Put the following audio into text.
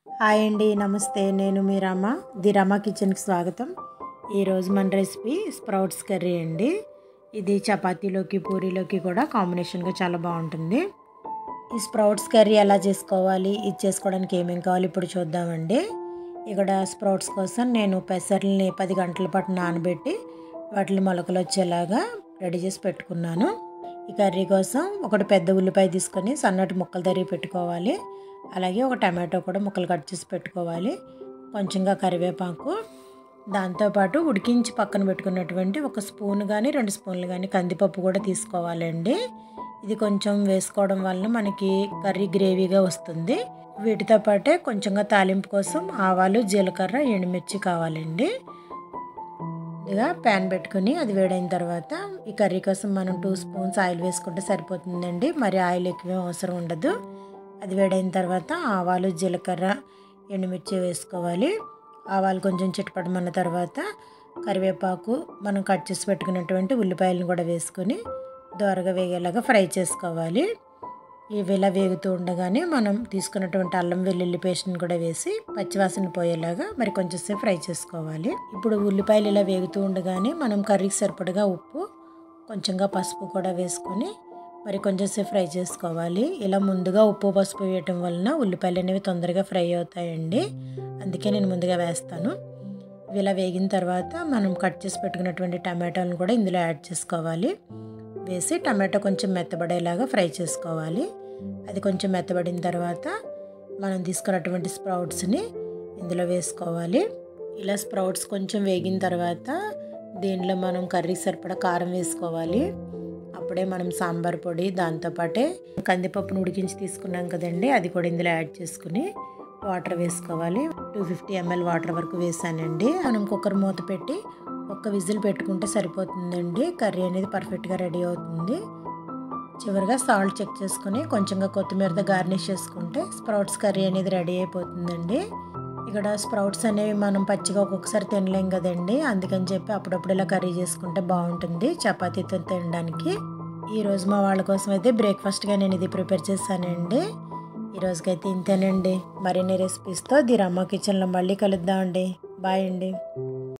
Hi అండి, నమస్తే. నేను మీ రమ. ది రమ కిచెన్కి స్వాగతం. ఈరోజు మన రెసిపీ స్ప్రౌట్స్ కర్రీ అండి. ఇది చపాతీలోకి పూరీలోకి కూడా కాంబినేషన్గా చాలా బాగుంటుంది. ఈ స్ప్రౌట్స్ కర్రీ ఎలా చేసుకోవాలి, ఇది చేసుకోవడానికి ఏమేమి కావాలి ఇప్పుడు చూద్దామండి. ఇక్కడ స్ప్రౌట్స్ కోసం నేను పెసర్లని 10 గంటల పాటు నానబెట్టి వాటిని మొలకలు వచ్చేలాగా రెడీ చేసి పెట్టుకున్నాను. ఈ కర్రీ కోసం ఒకటి పెద్ద ఉల్లిపాయ తీసుకొని సన్నటి ముక్కలు తరిగి పెట్టుకోవాలి. అలాగే ఒక టమాటో కూడా ముక్కలు కట్ చేసి పెట్టుకోవాలి. కొంచెంగా కరివేపాకు, దాంతోపాటు ఉడికించి పక్కన పెట్టుకున్నటువంటి ఒక స్పూన్ కానీ 2 స్పూన్లు కానీ కందిపప్పు కూడా తీసుకోవాలండి. ఇది కొంచెం వేసుకోవడం వలన మనకి కర్రీ గ్రేవీగా వస్తుంది. వీటితో పాటే కొంచెంగా తాలింపు కోసం ఆవాలు, జీలకర్ర, ఎండుమిర్చి కావాలండి. ఇదిగా ప్యాన్ పెట్టుకుని అది వేడైన తర్వాత ఈ కర్రీ కోసం మనం 2 స్పూన్స్ ఆయిల్ వేసుకుంటే సరిపోతుందండి. మరి ఆయిల్ ఎక్కువ అవసరం ఉండదు. అది వేడైన తర్వాత ఆవాలు, జీలకర్ర, ఎండుమిర్చి వేసుకోవాలి. ఆవాలు కొంచెం చిటపటమన్న తర్వాత కరివేపాకు, మనం కట్ చేసి పెట్టుకున్నటువంటి ఉల్లిపాయలను కూడా వేసుకొని దోరగా వేగేలాగా ఫ్రై చేసుకోవాలి. ఇవి ఇలా వేగుతూ ఉండగానే మనం తీసుకున్నటువంటి అల్లం వెల్లుల్లి పేస్ట్ని కూడా వేసి పచ్చివాసన పోయేలాగా మరి కొంచెంసేపు ఫ్రై చేసుకోవాలి. ఇప్పుడు ఉల్లిపాయలు ఇలా వేగుతూ ఉండగానే మనం కర్రీకి సరిపడగా ఉప్పు, కొంచెంగా పసుపు కూడా వేసుకొని మరి కొంచెంసేపు ఫ్రై చేసుకోవాలి. ఇలా ముందుగా ఉప్పు పసుపు వేయటం వలన ఉల్లిపాయలు అనేవి తొందరగా ఫ్రై అవుతాయండి. అందుకే నేను ముందుగా వేస్తాను. ఇలా వేగిన తర్వాత మనం కట్ చేసి పెట్టుకున్నటువంటి టమాటాలను కూడా ఇందులో యాడ్ చేసుకోవాలి. వేసి టమాటో కొంచెం మెత్తబడేలాగా ఫ్రై చేసుకోవాలి. అది కొంచెం మెత్తబడిన తర్వాత మనం తీసుకున్నటువంటి స్ప్రౌట్స్ని ఇందులో వేసుకోవాలి. ఇలా స్ప్రౌట్స్ కొంచెం వేగిన తర్వాత దీనిలో మనం కర్రీకి సరిపడా కారం వేసుకోవాలి. అప్పుడే మనం సాంబార్ పొడి, దాంతోపాటే కందిపప్పును ఉడికించి తీసుకున్నాం కదండి, అది కూడా ఇందులో యాడ్ చేసుకుని వాటర్ వేసుకోవాలి. 250 ml వాటర్ వరకు వేసానండి. మనం కుక్కర్ మూత పెట్టి ఒక్క విజిల్ పెట్టుకుంటే సరిపోతుందండి. కర్రీ అనేది పర్ఫెక్ట్గా రెడీ అవుతుంది. చివరిగా సాల్ట్ చెక్ చేసుకుని కొంచెంగా కొత్తిమీరతో గార్నిష్ చేసుకుంటే స్ప్రౌట్స్ కర్రీ అనేది రెడీ అయిపోతుందండి. ఇక్కడ స్ప్రౌట్స్ అనేవి మనం పచ్చిగా ఒక్కొక్కసారి తినలేం కదండి, అందుకని చెప్పి అప్పుడప్పుడు ఇలా కర్రీ చేసుకుంటే బాగుంటుంది చపాతీతో తినడానికి. ఈరోజు మా వాళ్ళ కోసం అయితే బ్రేక్ఫాస్ట్గా నేను ఇది ప్రిపేర్ చేశానండి. ఈరోజుకైతే ఇంతేనండి. మరిన్ని రెసిపీస్తో ది రమ్మ కిచెన్లో మళ్ళీ కలుద్దామండి. బాయ్ అండి.